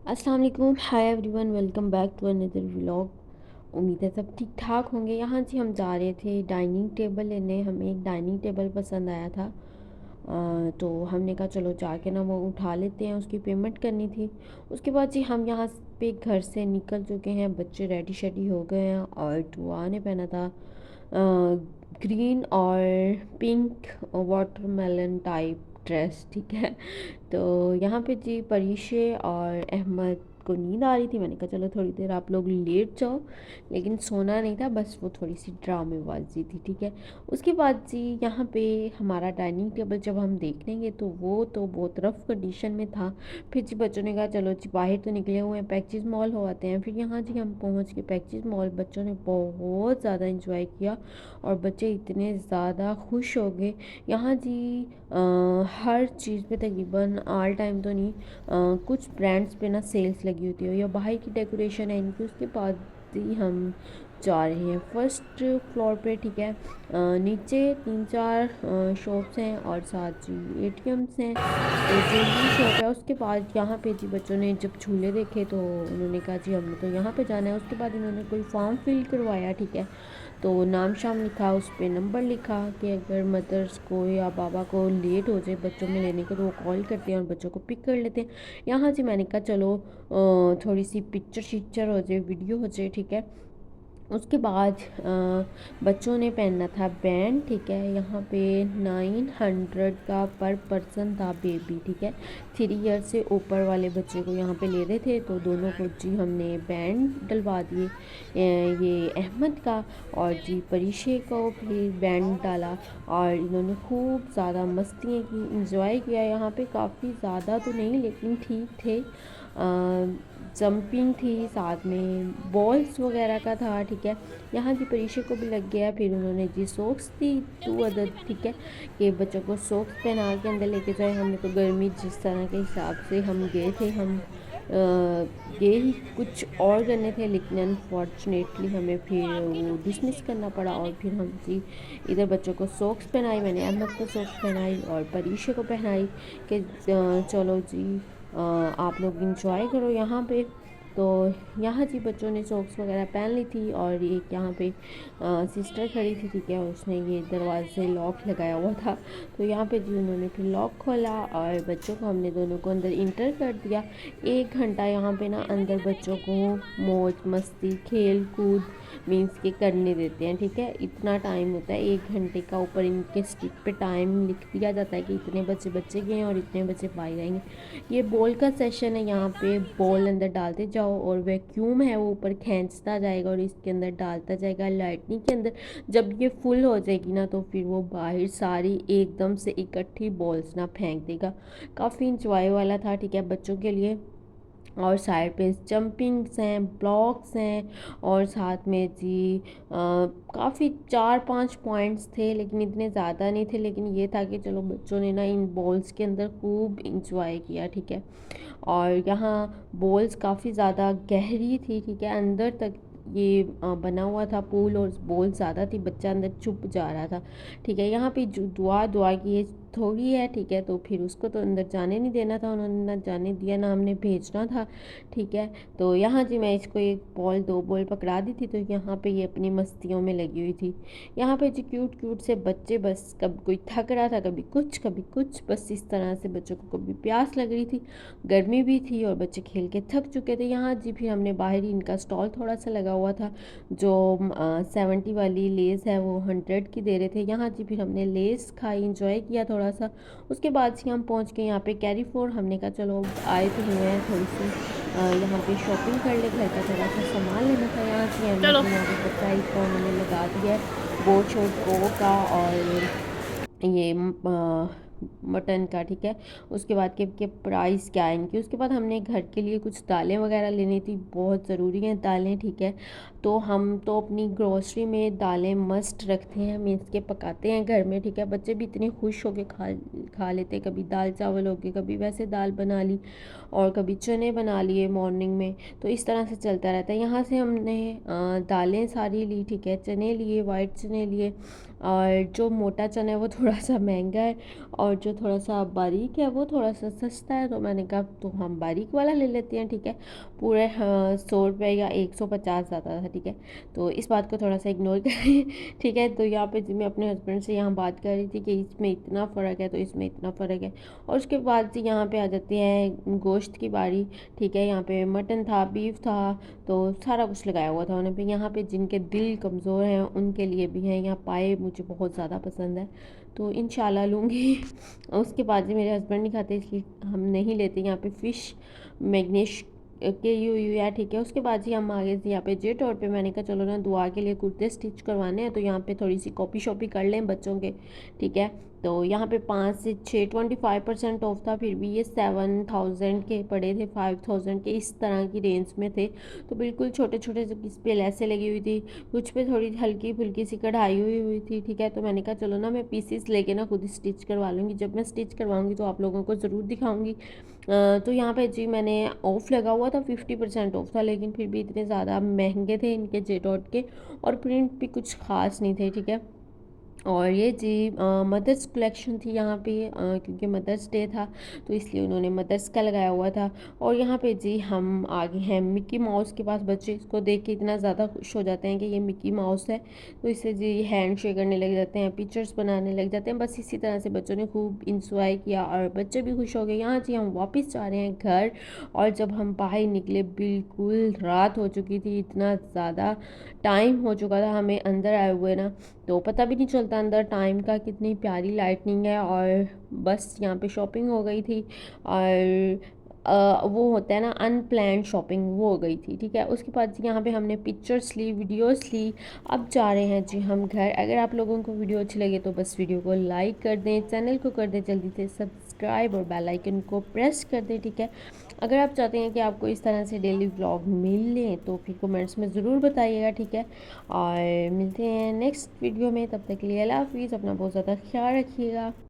अस्सलाम वालेकुम, hi everyone, welcome back to another vlog. उम्मीद है सब ठीक ठाक होंगे। यहाँ जी हम जा रहे थे डाइनिंग टेबल लेने। हमें एक डाइनिंग टेबल पसंद आया था। तो हमने कहा चलो जाके ना वो उठा लेते हैं, उसकी पेमेंट करनी थी। उसके बाद जी हम यहाँ पे घर से निकल चुके हैं, बच्चे रेडी शेडी हो गए हैं और दुआ ने पहना था ग्रीन और पिंक वाटरमेलन टाइप ड्रेस, ठीक है। तो यहाँ पे जी परीशे और अहमद को नींद आ रही थी। मैंने कहा चलो थोड़ी देर आप लोग लेट जाओ, लेकिन सोना नहीं था, बस वो थोड़ी सी ड्रामेबाजी थी, ठीक है। उसके बाद जी यहाँ पे हमारा डाइनिंग टेबल जब हम देख लेंगे तो वो तो बहुत रफ़ कंडीशन में था। फिर जी बच्चों ने कहा चलो जी बाहर तो निकले हुए हैं, पैक्चेस मॉल हो आते हैं। फिर यहाँ जी हम पहुँच के पैक्चेस मॉल, बच्चों ने बहुत ज़्यादा इंजॉय किया और बच्चे इतने ज़्यादा खुश हो गए। यहाँ जी हर चीज़ पे तकरीबन ऑल टाइम तो नहीं, कुछ ब्रांड्स पे ना सेल्स लगी होती है, या बाहर की डेकोरेशन है इनकी। उसके बाद ही हम जा रहे हैं फर्स्ट फ्लोर पे, ठीक है। नीचे 3-4 शॉप्स हैं और साथ जी एटीएम्स हैं, तो ज्वेलरी शॉप है। उसके बाद यहाँ पे जी बच्चों ने जब झूले देखे तो उन्होंने कहा जी हमने तो यहाँ पे जाना है। उसके बाद इन्होंने कोई फॉर्म फिल करवाया, ठीक है। तो नाम शाम लिखा, उस पर नंबर लिखा कि अगर मदर्स को या बाबा को लेट हो जाए बच्चों में लेने को तो वो कॉल करते हैं और बच्चों को पिक कर लेते हैं। यहाँ से मैंने कहा चलो थोड़ी सी पिक्चर शिक्चर हो जाए, वीडियो हो जाए, ठीक है। उसके बाद बच्चों ने पहनना था बैंड, ठीक है। यहाँ पे 900 का पर पर्सन था बेबी, ठीक है। 3 ईयर से ऊपर वाले बच्चे को यहाँ पे ले रहे थे, तो दोनों को जी हमने बैंड डलवा दिए। ये अहमद का और जी परीशे को भी बैंड डाला और इन्होंने खूब ज़्यादा मस्तियाँ की, इंजॉय किया। यहाँ पे काफ़ी ज़्यादा तो नहीं लेकिन ठीक थे। जंपिंग थी, साथ में बॉल्स वगैरह का था, ठीक है। यहाँ की परीक्षा को भी लग गया। फिर उन्होंने जी सॉक्स दी 2 अदद, ठीक है, कि बच्चों को सॉक्स पहना के अंदर लेके जाए। हमने तो गर्मी जिस तरह के हिसाब से हम गए थे, हम ये ही कुछ और करने थे, लेकिन अनफॉर्चुनेटली हमें फिर वो डिसमिस करना पड़ा। और फिर हम जी इधर बच्चों को सॉक्स पहनाई, मैंने अहमद को सॉक्स पहनाई और परीक्षा को पहनाई कि चलो जी आप लोग इंजॉय करो यहाँ पे। तो यहाँ जी बच्चों ने सॉक्स वगैरह पहन ली थी और एक यहाँ पे सिस्टर खड़ी थी, ठीक है, उसने ये दरवाजे लॉक लगाया हुआ था। तो यहाँ पे जी उन्होंने फिर लॉक खोला और बच्चों को, हमने दोनों को अंदर इंटर कर दिया। 1 घंटा यहाँ पे ना अंदर बच्चों को मौज मस्ती खेल कूद मीन्स के करने देते हैं, ठीक है। इतना टाइम होता है 1 घंटे का, ऊपर इनके स्टिक पे टाइम लिख दिया जाता है कि इतने बच्चे गए हैं और इतने बच्चे बाहर आएंगे। ये बॉल का सेशन है, यहाँ पे बॉल अंदर डालते जाओ और वैक्यूम है वो ऊपर खींचता जाएगा और इसके अंदर डालता जाएगा लाइटनिंग के अंदर। जब ये फुल हो जाएगी ना तो फिर वो बाहर सारी एकदम से इकट्ठी बॉल्स ना फेंक देगा। काफ़ी इंजॉय वाला था, ठीक है, बच्चों के लिए। और साइड पे जंपिंग्स हैं, ब्लॉक्स हैं और साथ में जी काफ़ी 4-5 पॉइंट्स थे, लेकिन इतने ज़्यादा नहीं थे। लेकिन ये था कि चलो बच्चों ने ना इन बॉल्स के अंदर खूब इंजॉय किया, ठीक है। और यहाँ बॉल्स काफ़ी ज़्यादा गहरी थी, ठीक है, अंदर तक ये बना हुआ था पूल और बॉल ज़्यादा थी, बच्चा अंदर छुप जा रहा था, ठीक है। यहाँ पे जो दुआ की ये थोड़ी है, ठीक है, तो फिर उसको तो अंदर जाने नहीं देना था उन्होंने, ना जाने दिया ना हमने भेजना था, ठीक है। तो यहाँ जी मैं इसको 1 बॉल 2 बॉल पकड़ा दी थी, तो यहाँ पे ये अपनी मस्तियों में लगी हुई थी। यहाँ पे जी क्यूट क्यूट से बच्चे, बस कभी कोई थक रहा था, कभी कुछ, बस इस तरह से बच्चों को कभी प्यास लग रही थी, गर्मी भी थी और बच्चे खेल के थक चुके थे। यहाँ जी फिर हमने बाहर ही इनका स्टॉल थोड़ा सा लगा हुआ था, जो 70 वाली लेस है वो 100 की दे रहे थे। यहाँ जी फिर हमने लेस खाई, इंजॉय किया थोड़ा सा। उसके बाद से हम पहुँच गए यहाँ पे कैरी फोर। हमने कहा चलो आए तो हुए हैं, थोड़ी सी यहाँ पे शॉपिंग कर ले, घर का थोड़ा सा सामान लेना था। यहाँ से अहमद ने यहाँ पे सरप्राइज का उन्होंने लगा दिया है बोट शोट को का और ये मटन का, ठीक है। उसके बाद के प्राइस क्या है इनकी। उसके बाद हमने घर के लिए कुछ दालें वगैरह लेनी थी, बहुत ज़रूरी हैं दालें, ठीक है। तो हम तो अपनी ग्रोसरी में दालें मस्ट रखते हैं, मीन्स के पकाते हैं घर में, ठीक है। बच्चे भी इतने खुश होके खा लेते, कभी दाल चावल हो गए, कभी वैसे दाल बना ली और कभी चने बना लिए मॉर्निंग में, तो इस तरह से चलता रहता है। यहाँ से हमने दालें सारी ली, ठीक है, चने लिए, वाइट चने लिए, और जो मोटा चना है वो थोड़ा सा महंगा है और जो थोड़ा सा बारीक है वो थोड़ा सा सस्ता है। तो मैंने कहा तो हम बारीक वाला ले लेते हैं, ठीक है। पूरे 100 रुपये या 150 ज़्यादा था, ठीक है। तो इस बात को थोड़ा सा इग्नोर करें, ठीक है। तो यहाँ पे जी मैं अपने हस्बैंड से यहाँ बात कर रही थी कि इसमें इतना फ़र्क है तो इसमें इतना फ़र्क है। और उसके बाद जी यहाँ पे आ जाती है गोश्त की बारी, ठीक है। यहाँ पे मटन था, बीफ था, तो सारा कुछ लगाया हुआ था उन्होंने पे। यहाँ पे जिनके दिल कमज़ोर हैं उनके लिए भी हैं। यहाँ पाए मुझे बहुत ज़्यादा पसंद है तो इंशाल्लाह लूँगी। उसके बाद जी मेरे हस्बैंड नहीं खाते इसलिए हम नहीं लेते। यहाँ पे फ़िश मैग्नेश के यू है, ठीक है। उसके बाद जी हम आगे से यहाँ पे जेट और पे मैंने कहा चलो ना दुआ के लिए कुर्ते स्टिच करवाने हैं तो यहाँ पे थोड़ी सी कॉपी शॉपी कर लें बच्चों के, ठीक है। तो यहाँ पे 5 से 6 25% ऑफ था, फिर भी ये 7,000 के पड़े थे, 5,000 के इस तरह की रेंज में थे। तो बिल्कुल छोटे छोटे से किस पे लेसें लगी हुई थी, कुछ पे थोड़ी हल्की फुल्की सी कढ़ाई हुई थी, ठीक है। तो मैंने कहा चलो ना मैं पीसीस लेके ना खुद स्टिच करवा लूँगी। जब मैं स्टिच करवाऊँगी तो आप लोगों को ज़रूर दिखाऊँगी। तो यहाँ पे जी मैंने ऑफ़ लगा हुआ था, 50% ऑफ था, लेकिन फिर भी इतने ज़्यादा महंगे थे इनके जेटॉट के और प्रिंट भी कुछ ख़ास नहीं थे, ठीक है। और ये जी मदर्स कलेक्शन थी यहाँ पे, क्योंकि मदर्स डे था तो इसलिए उन्होंने मदर्स का लगाया हुआ था। और यहाँ पे जी हम आगे हैं मिक्की माउस के पास। बच्चे इसको देख के इतना ज़्यादा खुश हो जाते हैं कि ये मिक्की माउस है, तो इससे जी हैंड शेक करने लग जाते हैं, पिक्चर्स बनाने लग जाते हैं। बस इसी तरह से बच्चों ने खूब इंजॉय किया और बच्चे भी खुश हो गए। यहाँ जी हम वापस जा रहे हैं घर और जब हम बाहर निकले बिल्कुल रात हो चुकी थी, इतना ज़्यादा टाइम हो चुका था हमें अंदर आए हुए ना, तो पता भी नहीं चलता अंदर टाइम का। कितनी प्यारी लाइटनिंग है और बस यहाँ पे शॉपिंग हो गई थी और वो होता है ना अनप्लान्ड शॉपिंग, वो हो गई थी, ठीक है। उसके बाद यहाँ पे हमने पिक्चर्स ली, वीडियोस ली। अब जा रहे हैं जी हम घर। अगर आप लोगों को वीडियो अच्छी लगे तो बस वीडियो को लाइक कर दें, चैनल को कर दें जल्दी से सब्सक्राइब और बेल आइकन को प्रेस कर दें, ठीक है। अगर आप चाहते हैं कि आपको इस तरह से डेली व्लॉग मिल लें तो फिर कमेंट्स में ज़रूर बताइएगा, ठीक है। और मिलते हैं नेक्स्ट वीडियो में, तब तक के लिए अल्लाह हाफिज़। अपना बहुत ज़्यादा ख्याल रखिएगा।